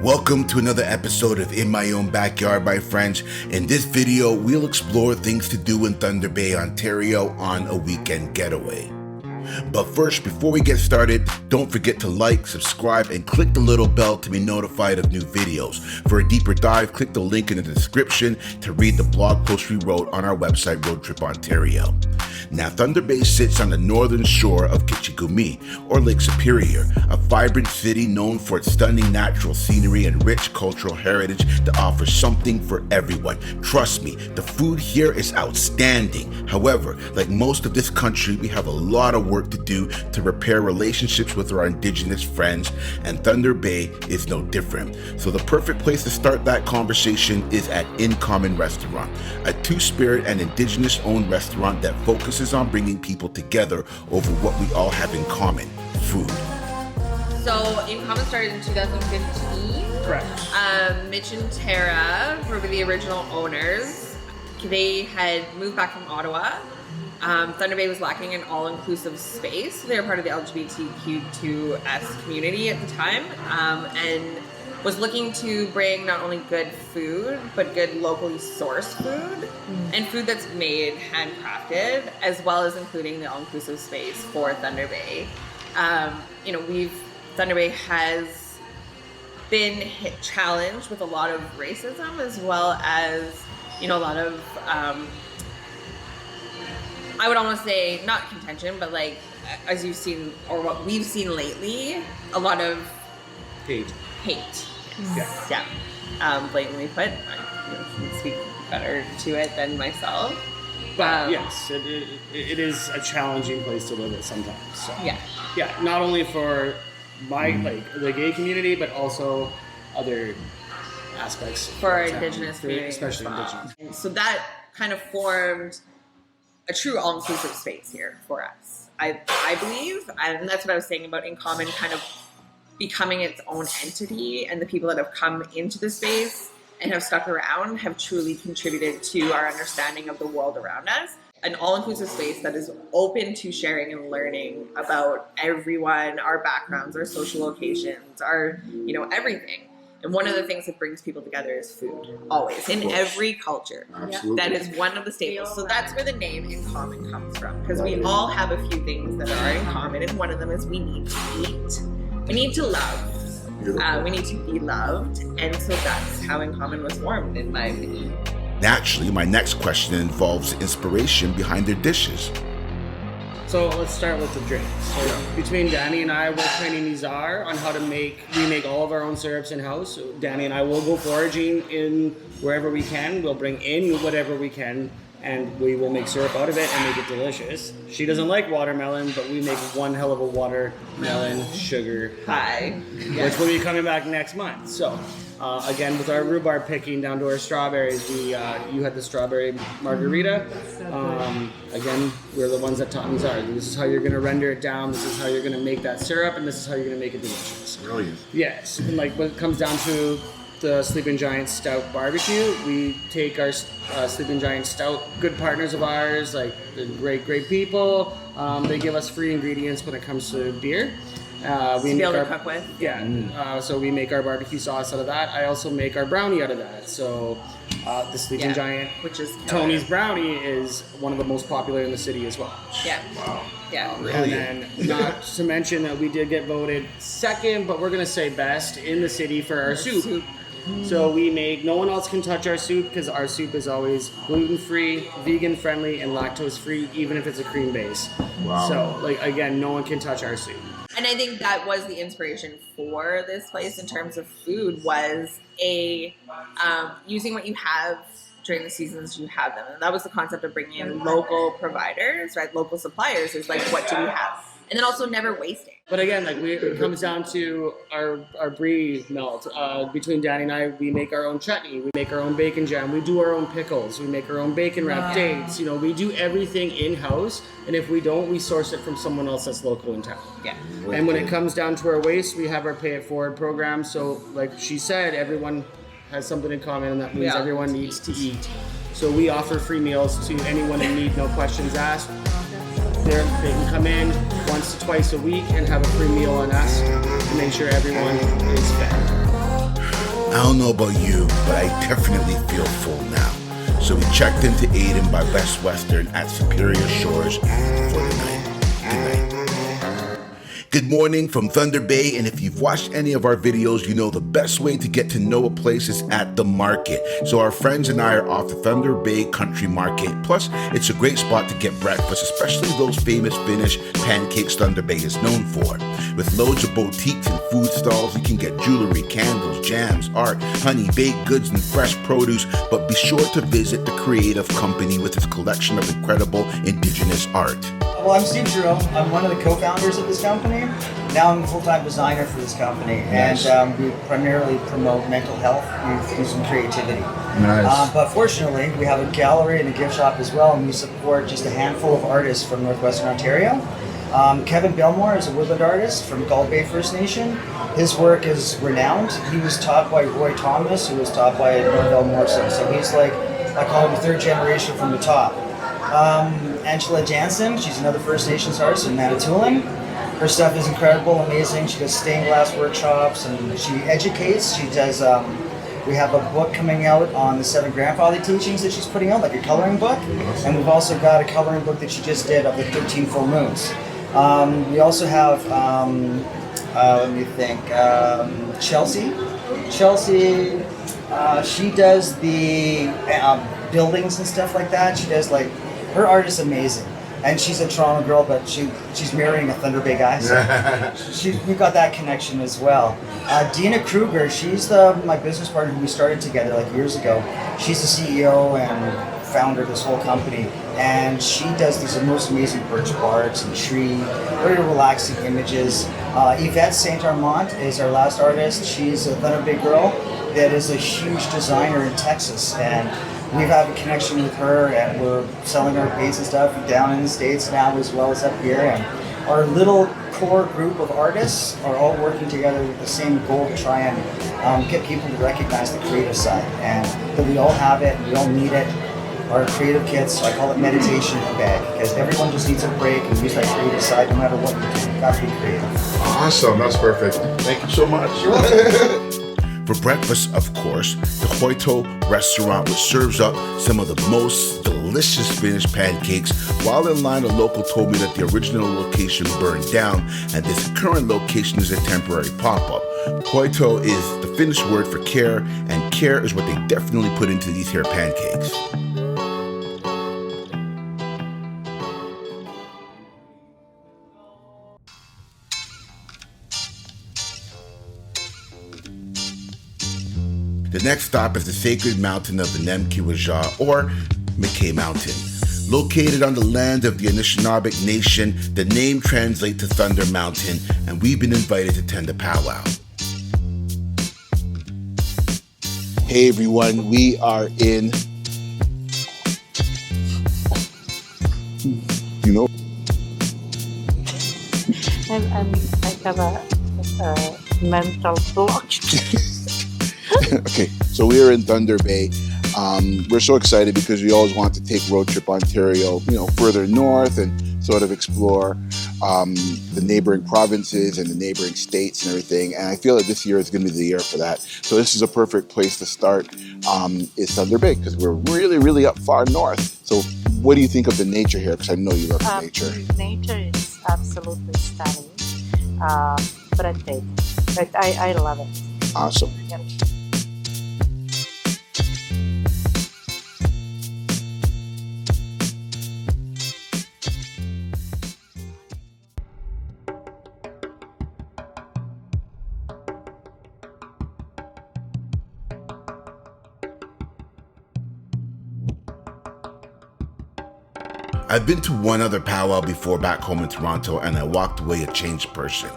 Welcome to another episode of In My Own Backyard, my friends. In this video, we'll explore things to do in Thunder Bay, Ontario on a weekend getaway. But first, before we get started, don't forget to like, subscribe, and click the little bell to be notified of new videos. For a deeper dive, click the link in the description to read the blog post we wrote on our website, Road Trip Ontario. Now, Thunder Bay sits on the northern shore of Kitchigumi, or Lake Superior, a vibrant city known for its stunning natural scenery and rich cultural heritage that offers something for everyone. Trust me, the food here is outstanding. However, like most of this country, we have a lot of work to do to repair relationships with our Indigenous friends, and Thunder Bay is no different. So the perfect place to start that conversation is at In Common Restaurant, a two-spirit and Indigenous-owned restaurant that focuses on bringing people together over what we all have in common: food. So In Common started in 2015. Correct. Mitch and Tara were the original owners. They had moved back from Ottawa. Thunder Bay was lacking an all-inclusive space. They were part of the LGBTQ2S community at the time, and was looking to bring not only good food, but good locally sourced food, and food that's made, handcrafted, as well as including the all-inclusive space for Thunder Bay. Thunder Bay has been challenged with a lot of racism, as well as, a lot of, I would almost say, not contention, but like, as you've seen, or what we've seen lately, a lot of Hate. Yeah. Blatantly put. I can speak better to it than myself. But yes, it is a challenging place to live at sometimes. So. Yeah. Not only for the gay community, but also other aspects for our Indigenous community, especially as well. Indigenous. So that kind of formed a true all-inclusive space here for us. I believe, and that's what I was saying about In Common kind of becoming its own entity, and the people that have come into the space and have stuck around have truly contributed to our understanding of the world around us. An all-inclusive space that is open to sharing and learning about everyone, our backgrounds, our social locations, our, everything. And one of the things that brings people together is food, always, in every culture. Absolutely. That is one of the staples. So that's where the name In Common comes from, because we all have a few things that are in common, and one of them is we need to eat. We need to love. We need to be loved. And so that's how In Common was formed, in my opinion. Naturally, my next question involves the inspiration behind their dishes. So let's start with the drinks. So between Danny and I, we're training Nizar on how to we make all of our own syrups in-house. So Danny and I will go foraging in wherever we can. We'll bring in whatever we can, and we will make syrup out of it and make it delicious. She doesn't like watermelon, but we make one hell of a watermelon sugar pie, which will be coming back next month. So again, with our rhubarb picking down to our strawberries, you had the strawberry margarita. Again, we're the ones that taught Nizar. This is how you're going to render it down. This is how you're going to make that syrup, and this is how you're going to make it delicious. Brilliant. Yes, and when it comes down to the Sleeping Giant Stout Barbecue, we take our Sleeping Giant Stout, good partners of ours, like they're great people. They give us free ingredients when it comes to beer. We be able to cook with. Yeah, so we make our barbecue sauce out of that. I also make our brownie out of that. So the Sleeping Giant, which is Tony's brownie, is one of the most popular in the city as well. Yeah. Wow. Yeah. And then, not to mention that we did get voted second, but we're going to say best in the city for our soup. So no one else can touch our soup, because our soup is always gluten-free, vegan-friendly, and lactose-free, even if it's a cream base. Wow. So, again, no one can touch our soup. And I think that was the inspiration for this place in terms of food, was using what you have during the seasons you have them. And that was the concept of bringing in local providers, right? Local suppliers is like, what do we have? And then also never wasting. But again, it comes down to our brie melt. Between Danny and I, we make our own chutney. We make our own bacon jam. We do our own pickles. We make our own bacon wrap dates. We do everything in-house. And if we don't, we source it from someone else that's local in town. Yeah. And when it comes down to our waste, we have our Pay It Forward program. So like she said, everyone has something in common, and that means everyone needs to eat. So we offer free meals to anyone in need, no questions asked. They can come in once to twice a week and have a free meal on us to make sure everyone is fed. I don't know about you, but I definitely feel full now. So we checked into Aiden by Best Western at Superior Shores for the night. Good night. Good morning from Thunder Bay, and if you've watched any of our videos, you know the best way to get to know a place is at the market. So our friends and I are off the Thunder Bay Country Market. Plus, it's a great spot to get breakfast, especially those famous Finnish pancakes Thunder Bay is known for. With loads of boutiques and food stalls, you can get jewelry, candles, jams, art, honey, baked goods, and fresh produce. But be sure to visit the Creative Company with its collection of incredible Indigenous art. Well, I'm Steve Jerome. I'm one of the co-founders of this company. Now I'm a full-time designer for this company, Nice. and we primarily promote mental health through some creativity. Nice. But fortunately, we have a gallery and a gift shop as well, and we support just a handful of artists from Northwestern Ontario. Kevin Belmore is a woodland artist from Gull Bay First Nation. His work is renowned. He was taught by Roy Thomas, who was taught by Norvell Morrison. So he's like, I call him third generation from the top. Angela Jansen, she's another First Nations artist in Manitoulin. Her stuff is incredible, amazing. She does stained glass workshops and she educates. She does, we have a book coming out on the 7 grandfather teachings that she's putting out, like a coloring book. And we've also got a coloring book that she just did of the 13 full moons. We also have, let me think, Chelsea. Chelsea, she does the buildings and stuff like that. She does like, her art is amazing, and she's a Toronto girl, but she's marrying a Thunder Bay guy, so we got that connection as well. Dina Kruger, she's my business partner who we started together like years ago. She's the CEO and founder of this whole company, and she does these most amazing birch barks and tree, very relaxing images. Yvette Saint Armand is our last artist. She's a Thunder Bay girl that is a huge designer in Texas, and we've had a connection with her, and we're selling our paints and stuff down in the States now as well as up here. And our little core group of artists are all working together with the same goal to try and get people to recognize the creative side, and that we all have it, we all need it. Our creative kits, I call it meditation in a bag, because everyone just needs a break and use that creative side no matter what you do. You've got to be creative. Awesome, that's perfect. Thank you so much. You're welcome. For breakfast, of course, the Hoito restaurant, which serves up some of the most delicious Finnish pancakes. While in line, a local told me that the original location burned down and this current location is a temporary pop-up. Hoito is the Finnish word for care, and care is what they definitely put into these here pancakes. The next stop is the sacred mountain of the Nemkiwaja, or McKay Mountain. Located on the land of the Anishinaabe Nation, the name translates to Thunder Mountain, and we've been invited to attend a powwow. Hey everyone, we are in, you know, I have a mental block. Okay, so we are in Thunder Bay. We're so excited because we always want to take Road Trip Ontario, further north and sort of explore the neighboring provinces and the neighboring states and everything. And I feel that this year is going to be the year for that. So this is a perfect place to start, is Thunder Bay, because we're really, really up far north. So what do you think of the nature here? Because I know you love nature. Nature is absolutely stunning, breathtaking. But I love it. Awesome. Yeah. I've been to one other powwow before back home in Toronto, and I walked away a changed person.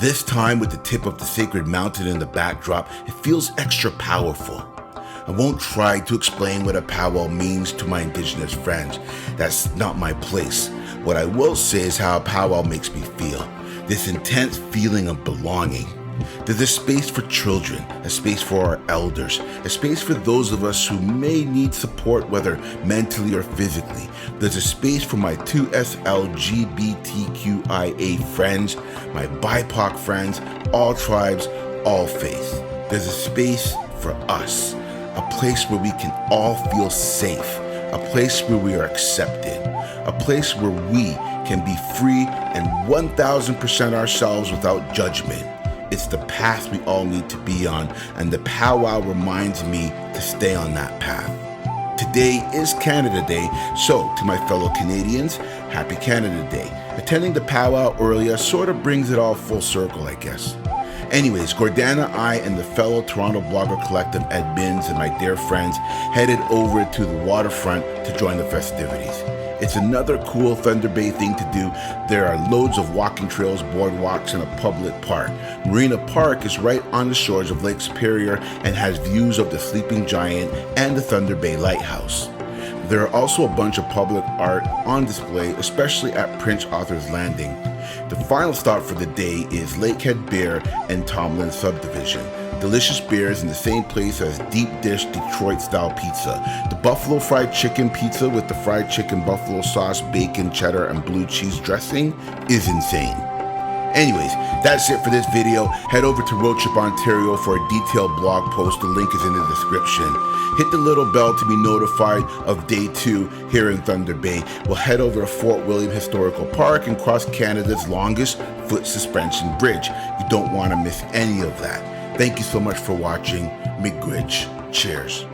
This time, with the tip of the sacred mountain in the backdrop, it feels extra powerful. I won't try to explain what a powwow means to my Indigenous friends. That's not my place. What I will say is how a powwow makes me feel. This intense feeling of belonging. There's a space for children, a space for our elders, a space for those of us who may need support, whether mentally or physically. There's a space for my 2S LGBTQIA friends, my BIPOC friends, all tribes, all faiths. There's a space for us, a place where we can all feel safe, a place where we are accepted, a place where we can be free and 1000% ourselves without judgment. It's the path we all need to be on, and the powwow reminds me to stay on that path. Today is Canada Day, so to my fellow Canadians, happy Canada Day. Attending the powwow earlier sort of brings it all full circle, I guess. Anyways, Gordana, I, and the fellow Toronto blogger collective admins and my dear friends headed over to the waterfront to join the festivities. It's another cool Thunder Bay thing to do. There are loads of walking trails, boardwalks, and a public park. Marina Park is right on the shores of Lake Superior and has views of the Sleeping Giant and the Thunder Bay Lighthouse. There are also a bunch of public art on display, especially at Prince Arthur's Landing. The final stop for the day is Lakehead Beer and Tomlin Subdivision. Delicious beers in the same place as deep dish Detroit style pizza. The buffalo fried chicken pizza with the fried chicken buffalo sauce, bacon, cheddar, and blue cheese dressing is insane. Anyways, that's it for this video. Head over to Road Trip Ontario for a detailed blog post. The link is in the description. Hit the little bell to be notified of day 2 here in Thunder Bay. We'll head over to Fort William Historical Park and cross Canada's longest foot suspension bridge. You don't want to miss any of that. Thank you so much for watching. Miigwech. Cheers.